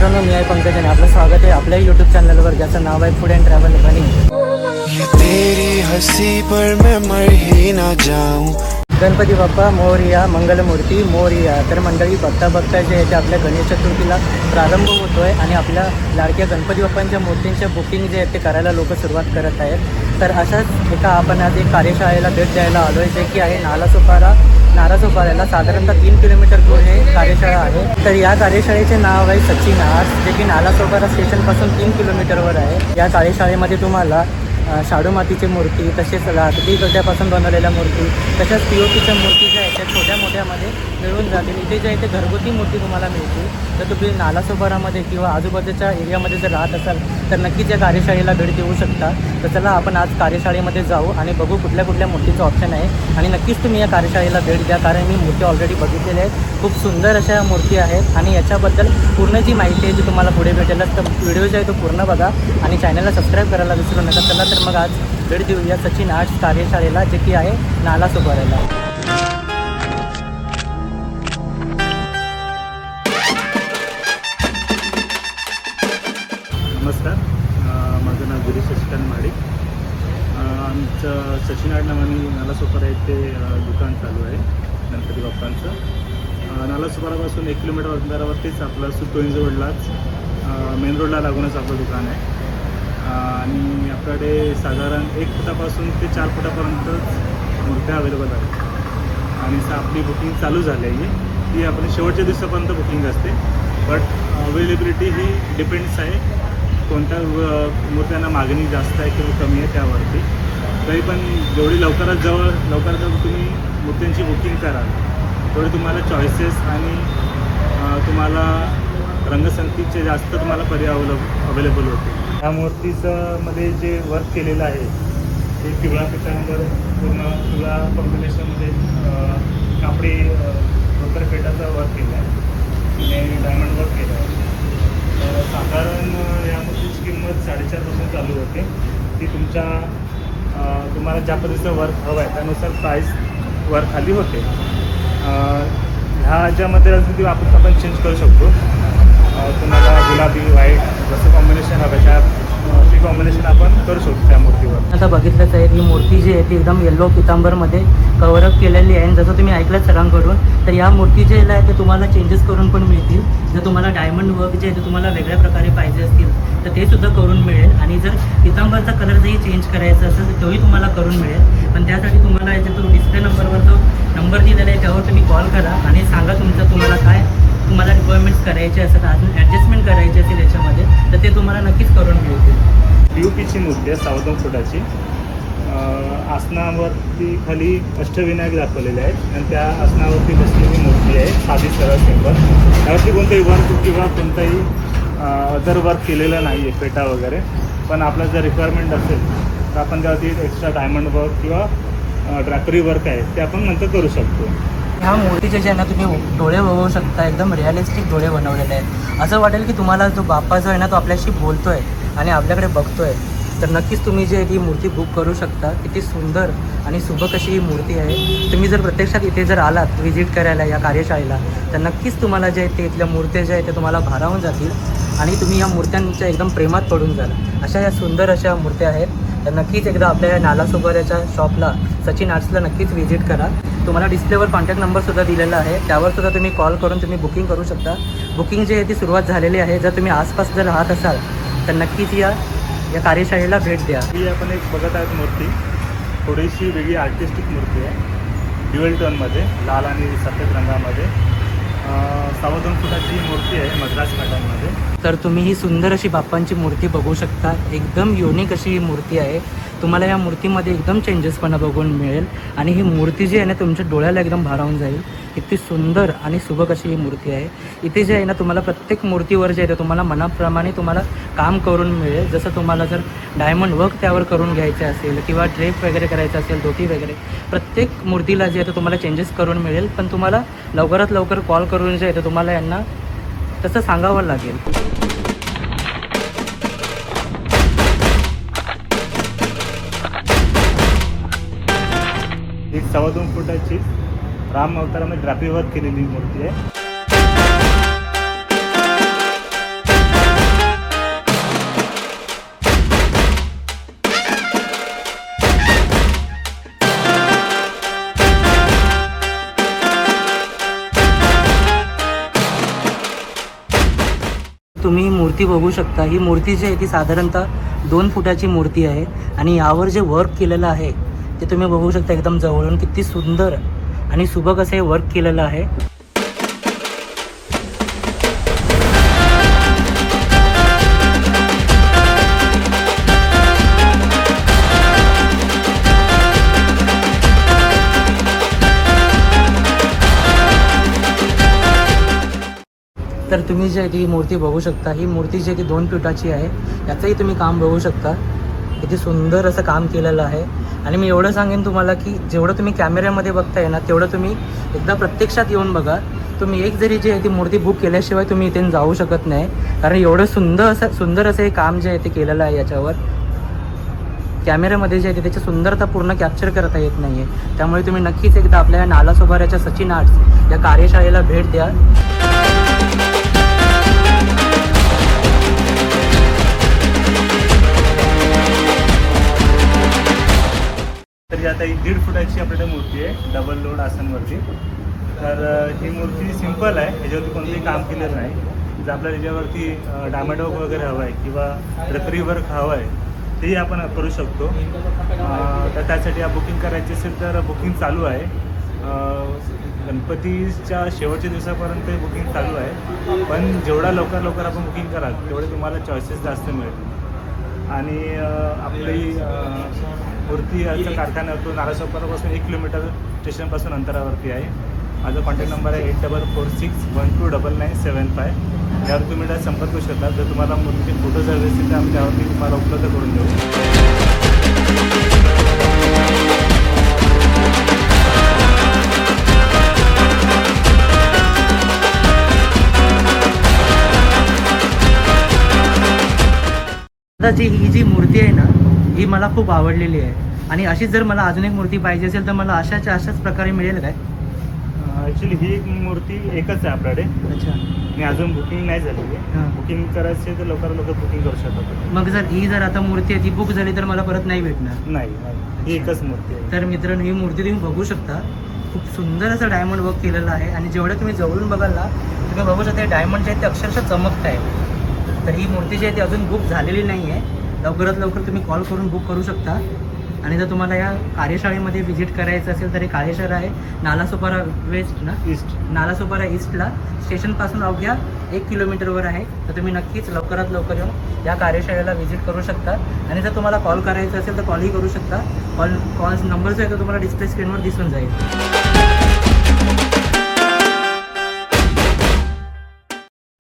मित्रांनो, मी आहे पंकज आणि आपलं स्वागत आहे आपल्या यूट्यूब चॅनलवर ज्याचं नाव आहे फूड अँड ट्रॅव्हल बनी। तेरी हंसी पर मैं मर ही ना जाऊं। गणपती बाप्पा मोरया, मंगलमूर्ती मोरया। तर मंडळी, बघता बघता जे आहे ते आपल्या गणेश चतुर्थीला प्रारंभ होतो आहे आणि आपल्या लाडक्या गणपती बाप्पांच्या मूर्तींच्या बुकिंग जे आहे ते करायला लोक सुरुवात करत आहेत। तर अशाच एका आपण आज एक कार्यशाळेला भेट द्यायला आलो आहे, जे की आहे नालासोपाऱ्याला साधारणतः 3 किलोमीटर दूर हे कार्यशाळा आहे। तर या कार्यशाळेचे नाव आहे सचिन आर्ट्स, जे की नालासोपारा स्टेशनपासून 3 किलोमीटरवर आहे। या कार्यशाळेमध्ये तुम्हाला शाडू मातीची मूर्ती, तसेच लाकडी गड्ड्यापासून बनवलेल्या मूर्ती, तसेच POPच्या मूर्ती ज्या आहेत त्या छोट्या मोठ्यामध्ये मिळून जातील। इथे जे आहे ते घरगुती मूर्ती तुम्हाला मिळतील। तर तुम्ही नालासोपारामध्ये किंवा आजूबाजूच्या एरियामध्ये जर राहत असाल तर नक्कीच या कार्यशाळेला भेट देऊ शकता। तर चला आपण आज कार्यशाळेमध्ये जाऊ आणि बघू कुठल्या कुठल्या मूर्तीचं ऑप्शन आहे आणि नक्कीच तुम्ही या कार्यशाळेला भेट द्या, कारण मी मूर्ती ऑलरेडी बघितलेल्या आहेत। खूप सुंदर अशा मूर्ती आहेत आणि याच्याबद्दल पूर्ण जी माहिती आहे ती तुम्हाला पुढे भेटेल। तर व्हिडिओ जो आहे तो पूर्ण बघा आणि चॅनलला सबस्क्राईब करायला विसरू नका। चला तर मग आज भेट देऊया सचिन आर्ट्स कार्यशाळेला, जे की आहे नालासोपाऱ्याला। नमस्कार, माझं नाव गिरीश शशिकांत महाडिक। आमचं सचिन आर्ट नावाने नालासोपारा येथे दुकान चालू आहे गणपती बाप्पांचं। नालासोपारापासून 1 किलोमीटर अंतरावरतीच आपलं सुतोईंजवळलाच मेन रोडला लागूनच आपलं दुकान आहे आणि आपल्याकडे साधारण 1 फुटापासून ते 4 फुटापर्यंत मूर्त्या अवेलेबल आहेत आणि आपली बुकिंग चालू झाली आहे। ती आपली शेवटच्या दिवसापर्यंत बुकिंग असते, बट अवेलेबिलिटी ही डिपेंड्स आहे कोणत्या मूर्त्यांना मागणी जास्त आहे किंवा कमी आहे त्यावरती। तरी पण जेवढी लवकरात जवळ तुम्ही मूर्त्यांची बुकिंग कराल तेवढे तुम्हाला चॉईसेस आणि तुम्हाला रंगसंगतीचे जास्त तुम्हाला पर्याय अवेलेबल होते। ह्या मूर्तीचं मध्ये जे वर्क केलेलं आहे ते पिवळा पिठांवर पूर्ण पिवळा कॉम्बिनेशनमध्ये कापडी पेटाचा वर्क केला आहे आणि डायमंड वर्क केला आहे। तर साधारण या मूर्तीची किंमत 4.5 चालू होते। ती तुम्हाला ज्या पद्धतीचं वर्क हवं आहे त्यानुसार प्राईस वर खाली होते। ह्या ज्यामध्ये अजून ती आपण चेंज करू शकतो। तुम्हाला गुलाबी व्हाईट जसं कॉम्बिनेशन हवं त्या ती कॉम्बिनेशन आपण करू शकतो त्या मूर्तीवर। आता बघितलंच आहे ही मूर्ती जी आहे ती एकदम येल्लो पितांबरमध्ये कव्हरअप केलेली आहे। जसं तुम्ही ऐकलं सरांकडून, तर या मूर्ती जे आहे ते तुम्हाला चेंजेस करून पण मिळतील। जर तुम्हाला डायमंड वर्क जे आहे ते तुम्हाला वेगळ्या प्रकारे पाहिजे असतील तर ते सुद्धा करून मिळेल आणि जर पितांबरचा कलर जरी चेंज करायचा असेल तर तोही तुम्हाला करून मिळेल। पण त्यासाठी तुम्हाला याचा तो डिस्प्ले नंबरवर जो नंबर दिलेला आहे त्यावर तुम्ही कॉल करा आणि सांगा तुम्हाला रिक्वायरमेंट्स करायचे असेल, अजून ॲडजस्टमेंट करायची असेल याच्यामध्ये, तर ते तुम्हाला नक्कीच करून मिळतील। POPची मूर्ती आहे 2.25 फुटाची। आसनावरती खाली अष्टविनायक दाखवलेले आहेत आणि त्या आसनावरती बसलेली मूर्ती आहे साधी सरळ सिंपल। त्यावरती कोणताही वर्क किंवा कोणताही अदर वर्क केलेलं नाही आहे, पेटा वगैरे। पण आपलं जर रिक्वायरमेंट असेल तर आपण त्यावरती एक्स्ट्रा डायमंड वर्क किंवा ड्रॅपरी वर्क आहे ते आपण नंतर करू शकतो। ह्या मूर्तीचे जे आहे ना तुम्ही डोळे बघू शकता, एकदम रिअलिस्टिक डोळे बनवलेले आहेत। असं वाटेल की तुम्हाला जो बाप्पा जो आहे ना तो आपल्याशी बोलतोय आणि आपल्याकडे बघतोय। तर नक्कीच तुम्ही जे ही मूर्ती बुक करू शकता। किती सुंदर आणि सुबक अशी ही मूर्ती आहे। तुम्ही जर प्रत्यक्षात इथे जर आलात व्हिजिट करायला या कार्यशाळेला तर नक्कीच तुम्हाला जे आहे ते इथल्या मूर्त्या ज्या आहेत ते तुम्हाला भारावून जातील आणि तुम्ही या मूर्त्यांच्या एकदम प्रेमात पडून जाल। अशा या सुंदर अशा मूर्त्या आहेत। तर नक्कीच एकदा आपल्या या नालासोपाऱ्याच्या शॉपला सचिन आर्ट्सला नक्कीच व्हिजिट करा। तुम्हाला डिस्प्लेवर कॉन्टॅक्ट नंबरसुद्धा दिलेला आहे, त्यावरसुद्धा तुम्ही कॉल करून तुम्ही बुकिंग करू शकता। बुकिंग जी आहे ती सुरुवात झालेली आहे। जर तुम्ही आसपास जर राहत असाल तर नक्कीच या कार्यशाळेला भेट द्या। ही आपण एक बघत आहोत मूर्ती, थोडीशी वेगळी आर्टिस्टिक मूर्ती आहे, ड्युअल टोनमध्ये लाल आणि सफेद रंगामध्ये। 2.25 फुटाची मूर्ती आहे मद्रास पॅटर्नमध्ये। तर तुम्ही ही सुंदर अशी बाप्पांची मूर्ती बघू शकता। एकदम युनिक अशी ही मूर्ती आहे। तुम्हाला या मूर्तीमध्ये एकदम चेंजेसपणा बघून मिळेल आणि ही मूर्ती जी आहे ना तुमच्या डोळ्याला एकदम भारावून जाईल। इतकी सुंदर आणि सुबक अशी ही मूर्ती आहे। इथे जे आहे ना तुम्हाला प्रत्येक मूर्तीवर जे आहे ते तुम्हाला मनाप्रमाणे तुम्हाला काम करून मिळेल। जसं तुम्हाला जर डायमंड वर्क त्यावर करून घ्यायचे असेल किंवा ड्रेप वगैरे करायचं असेल, धोती वगैरे, प्रत्येक मूर्तीला जे आहे ते तुम्हाला चेंजेस करून मिळेल। पण तुम्हाला लवकरात लवकर कॉल करून जे आहे ते तुम्हाला यांना तसं सांगावं लागेल। एक 2.25 फुटाची राम अवतारामध्ये ड्रॅपरी वर्क केलेली मूर्ती आहे। तुम्ही मूर्ती बघू शकता. ही मूर्ती जी आहे ती साधारणतः 2 फुटाची मूर्ती आहे आणि यावर जे वर्क केलेलं आहे ते तुम्ही बघू शकता एकदम जवळून. किती सुंदर आणि सुबक असं हे वर्क केलेलं आहे. तर तुम्ही जी आहे ती मूर्ती बघू शकता. ही मूर्ती जी आहे ती 2 फुटाची आहे. याचंही तुम्ही काम बघू शकता. किती सुंदर असं काम केलेलं आहे. आणि मी एवढं सांगेन तुम्हाला की जेवढं तुम्ही कॅमेऱ्यामध्ये बघताय ना तेवढं तुम्ही एकदा प्रत्यक्षात येऊन बघा. तुम्ही एक जरी जी आहे ती मूर्ती बुक केल्याशिवाय तुम्ही इथे जाऊ शकत नाही, कारण एवढं सुंदर असं हे काम जे आहे ते केलेलं आहे. याच्यावर कॅमेऱ्यामध्ये जे आहे ते त्याची सुंदरता पूर्ण कॅप्चर करता येत नाही आहे. त्यामुळे तुम्ही नक्कीच एकदा आपल्या नालासोपाऱ्याच्या सचिन आर्ट्स या कार्यशाळेला भेट द्या. तरी आता ही 1.5 फुटाची आपल्याकडे मूर्ती आहे डबल लोड आसनवरती. तर ही मूर्ती सिंपल आहे, ह्याच्यावरती कोणतेही काम केलेलं नाही. जर आपल्याला याच्यावरती डायमंड वर्क वगैरे हवं आहे किंवा ड्रेपरी वर्क हवं आहे तेही आपण करू शकतो. तर त्यासाठी बुकिंग करायची असेल तर बुकिंग चालू आहे. गणपतीच्या शेवटच्या दिवसापर्यंत बुकिंग चालू आहे, पण जेवढा लवकर आपण बुकिंग कराल तेवढे तुम्हाला चॉईसेस जास्त मिळतील. आणि आपली मूर्ती याचा कारखाना तो नालासोपाऱ्यापासून 1 किलोमीटर स्टेशनपासून अंतरावरती आहे. माझा कॉन्टॅक्ट नंबर आहे 8446129975. यावर तुम्ही त्यात संपर्क करू शकता. जर तुम्हाला मूर्तीचे फोटोज हवे असतील तर आम्ही त्यावरती तुम्हाला उपलब्ध करून देऊ. आता ही जी मूर्ती आहे ना ही मला खूप आवडलेली आहे. आणि अशीच जर मला अजून एक मूर्ती पाहिजे असेल तर मला अशाच प्रकारे मिळेल काय? ॲक्च्युली ही मूर्ती एकच आहे आपल्याकडे. अच्छा. आणि अजून बुकिंग नाही झालेली आहे. हां. बुकिंग करायची तर लवकर बुकिंग करू शकतो. मग जर आता मूर्ती आहे ती बुक झाली तर मला परत नाही भेटणार? नाही, ही एकच मूर्ती आहे. तर मित्रांनो ही मूर्ती तुम्ही बघू शकता. खूप सुंदर असं डायमंड वर्क केलेलं आहे. आणि जेवढं तुम्ही जवळून बघाल ना तुम्ही बघू शकता डायमंड जे आहे ते अक्षरशः चमकत आहे. तर ही मूर्ती जी आहे ती अजून बुक झालेली नाही आहे. लवकरात लवकर तुम्ही कॉल करून बुक करू शकता. आणि जर तुम्हाला या कार्यशाळेमध्ये व्हिजिट करायचं असेल तर हे कार्यशाळा आहे नालासोपारा वेस्ट ना ईस्ट. नालासोपारा ईस्टला स्टेशनपासून अवघ्या 1 किलोमीटरवर आहे. तर तुम्ही नक्कीच लवकरात लवकर येऊन या कार्यशाळेला व्हिजिट करू शकता. आणि जर तुम्हाला कॉल करायचं असेल तर कॉलही करू शकता. कॉल नंबर जो आहे तो तुम्हाला डिस्प्ले स्क्रीनवर दिसून जाईल.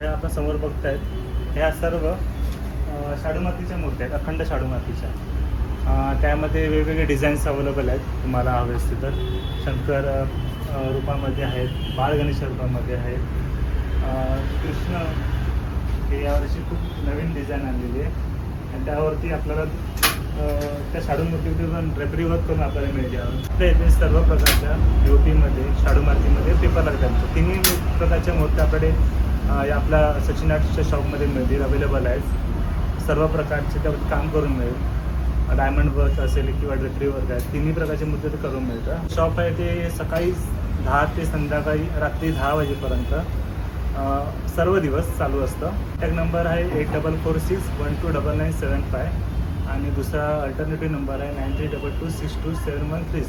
हे आपण समोर बघतायत ह्या सर्व शाडू मातीच्या मूर्त्या आहेत, अखंड शाडू मातीच्या. त्यामध्ये वेगवेगळे डिझाईन्स अवेलेबल आहेत. तुम्हाला हवे असतील तर शंकर रूपामध्ये आहेत, बाळ गणेश रूपामध्ये आहेत. कृष्ण हे यावर्षी खूप नवीन डिझाईन आणलेली आहे. आणि त्यावरती आपल्याला त्या शाडू मूर्तीमध्ये पण ड्रेपरी वर्क करून आपल्याला मिळते. आपल्या इथे सर्व प्रकारच्या UPमध्ये शाडू मातीमध्ये पेपर लागतात. तिन्ही प्रकारच्या मूर्त्या आपल्याकडे आपल्या सचिन आर्ट्सच्या शॉपमध्ये मिळतील, अवेलेबल आहेत. सर्व प्रकारचे त्यावर काम करून मिळेल. डायमंड वर्क असेल किंवा ड्रेपरी वर्क आहे, तिन्ही प्रकारचे मुद्दे ते करून मिळतं. शॉप आहे ते सकाळी 10 ते संध्याकाळी रात्री 10 वाजेपर्यंत सर्व दिवस चालू असतं. कॉन्टॅक्ट नंबर आहे 8446129975 आणि दुसरा अल्टरनेटिव्ह नंबर आहे 9322627136.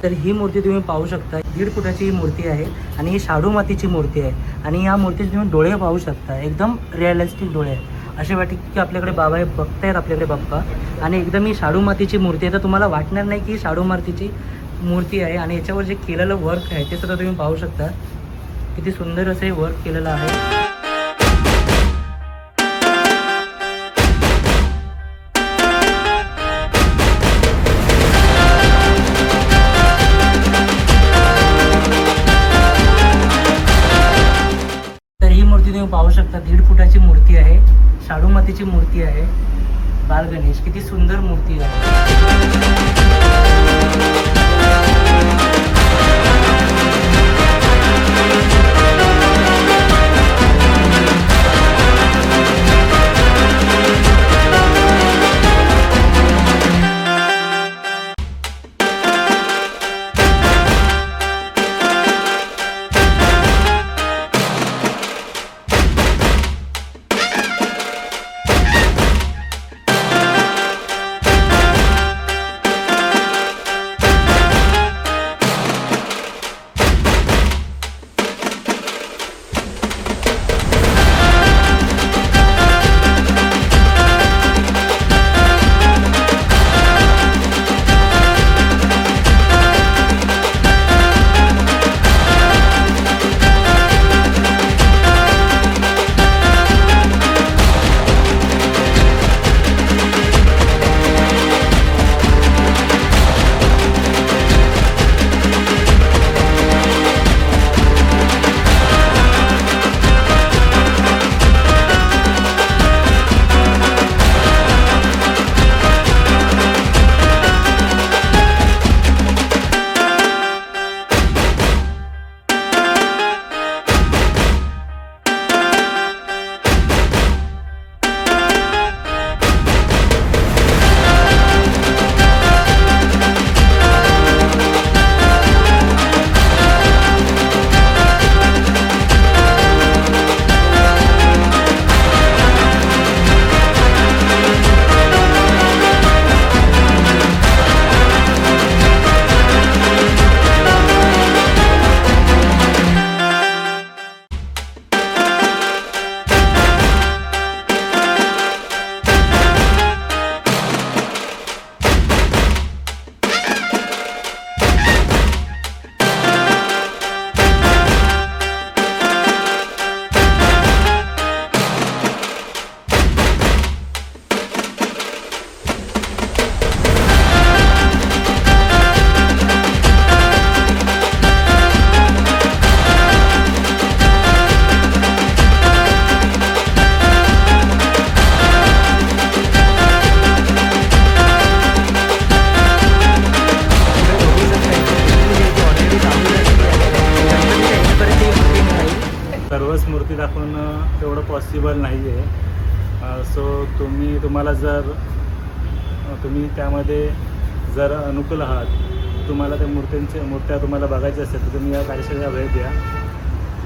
तर ही मूर्ती तुम्ही पाहू शकता. 1.5 फुटाची ही मूर्ती आहे आणि ही शाडू मातीची मूर्ती आहे. आणि या मूर्तीचे तुम्ही डोळे पाहू शकता, एकदम रिअलिस्टिक डोळे आहे. असे वाटते की आपल्याकडे बाबा हे बघतायत आपल्याकडे बाप्पा. आणि एकदम ही शाडू मातीची मूर्ती आहे. तर तुम्हाला वाटणार नाही की शाडू मातीची मूर्ती आहे. आणि याच्यावर जे केलेलं वर्क आहे ते सुद्धा तुम्ही पाहू शकता. किती सुंदर असं हे वर्क केलेलं आहे. तुम्ही पाहू शकता 1.5 फुटाची मूर्ती आहे, शाडू मातीची मूर्ती आहे. बाल गणेश किती सुंदर मूर्ती आहे. पॉसिबल नाही आहे. सो तुम्हाला जर तुम्ही त्यामध्ये जर अनुकूल आहात, तुम्हाला त्या मूर्त्या तुम्हाला बघायच्या असेल तर तुम्ही या कार्यशाळेला भेट द्या.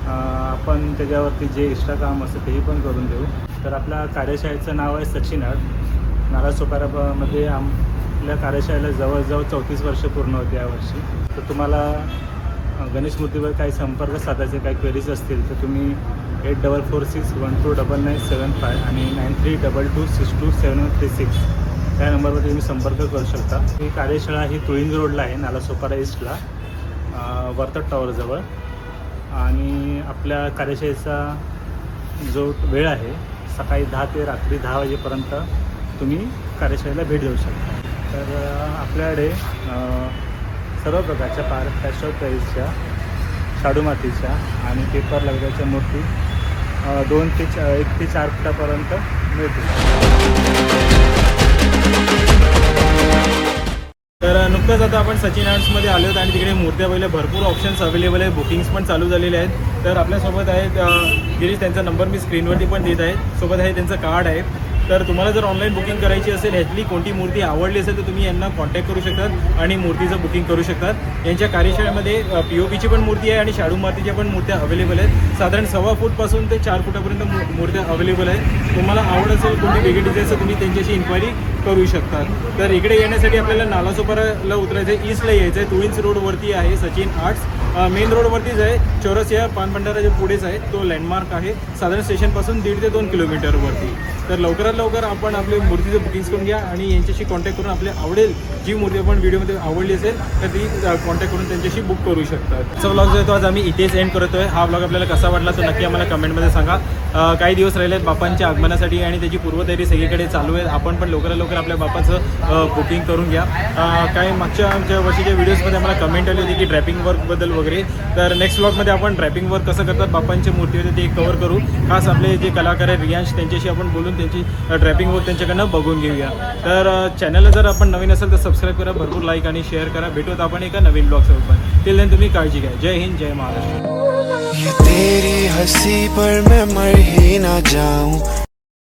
आपण त्याच्यावरती जे एक्स्ट्रा काम असतं तेही पण करून देऊ. तर आपल्या कार्यशाळेचं नाव आहे सचिन आर्ट. नालासोपारामध्ये आपल्या कार्यशाळेला जवळजवळ 34 वर्ष पूर्ण होते यावर्षी. तर तुम्हाला गणेश मूर्तीवर काही संपर्क साधायचे, काही क्वेरीज असतील तर तुम्ही 8446129975 आणि 9322627136 त्या नंबरवर तुम्ही संपर्क करू शकता. ही कार्यशाळा ही तुळींज रोडला आहे, नालासोपारा ईस्टला, वर्तट टॉवरजवळ. आणि आपल्या कार्यशाळेचा जो वेळ आहे सकाळी 10 ते रात्री 10 वाजेपर्यंत तुम्ही कार्यशाळेला भेट देऊ शकता. तर आपल्याकडे सर्व प्रकारच्या पॅस्टल प्राईजच्या, शाडू मातीच्या आणि पेपर लगद्याच्या मूर्ती 1 ते 4 फुटापर्यंत मिळतील. तर नुकतंच आता आपण सचिन आर्ट्समध्ये आलो आहोत आणि तिकडे मूर्त्या पहिल्या भरपूर ऑप्शन्स अवेलेबल आहेत. बुकिंग्स पण चालू झालेले आहेत. तर आपल्यासोबत आहेत गिरीश, त्यांचा नंबर मी स्क्रीनवरती पण देत आहे. सोबत आहे त्यांचं कार्ड आहे. तर तुम्हाला जर ऑनलाईन बुकिंग करायची असेल, ह्यातली कोणती मूर्ती आवडली असेल तर तुम्ही यांना कॉन्टॅक्ट करू शकतात आणि मूर्तीचं बुकिंग करू शकतात. यांच्या कार्यशाळेमध्ये POPची पण मूर्ती आहे आणि शाडू मातीच्या पण मूर्त्या अवेलेबल आहेत. साधारण 1.25 फूटपासून ते 4 फुटापर्यंत मूर्त्या अवेलेबल आहेत. तुम्हाला आवड असेल कोणती वेगळी डिझाईन तर तुम्ही त्यांच्याशी इन्क्वायरी करू शकतात. तर इकडे येण्यासाठी आपल्याला नालासोपाराला उतरायचं आहे, ईस्टला यायचं आहे. तुळींज रोडवरती आहे सचिन आर्ट्स. मेन रोडवरतीच आहे, चौरसिया पानभंडाराच्या पुढेच आहे. तो लँडमार्क आहे साधारण स्टेशनपासून 1.5 ते 2 किलोमीटरवरती. तर लवकरात लवकर आपण आपले मूर्तीचं बुकिंग्स करून घ्या आणि यांच्याशी कॉन्टॅक्ट करून आपल्या आवडेल जी मूर्ती आपण व्हिडिओमध्ये आवडली असेल तर ती कॉन्टॅक्ट करून त्यांच्याशी बुक करू शकतात. आजचा व्लॉग जो आहे तो आज आम्ही इथेच एंड करतो आहे. हा व्लॉग आपल्याला कसा वाटला तर नक्की आम्हाला कमेंटमध्ये सांगा. काही दिवस राहिले आहेत बापांच्या आगमनासाठी आणि त्याची पूर्वतयारी सगळीकडे चालू आहे. आपण पण लवकरात लवकर आपल्या बापाचं बुकिंग करून घ्या. काही मागच्या आमच्या वर्षीच्या व्हिडिओजमध्ये आम्हाला कमेंट आली होती की ड्रॅपिंग वर्कबद्दल वगैरे. तर नेक्स्ट व्लॉगमध्ये आपण ड्रॅपिंग वर्क कसं करतात बापांच्या मूर्तीमध्ये ते कव्हर करू. खास आपले जे कलाकार आहेत रियांश, त्यांच्याशी आपण बोलून त्यांची ड्रॅपिंग वर्क त्यांच्याकडनं बघून घेऊया. तर चॅनलला जर आपण नवीन असेल तर सबस्क्राईब करा, भरपूर लाईक आणि शेअर करा. भेटूत आपण एका नवीन ब्लॉगसोबत. टिल देन तुम्ही काळजी घ्या. जय हिंद, जय महाराष्ट्र. ये तेरी हंसी पर मैं मर ही ना जाऊं.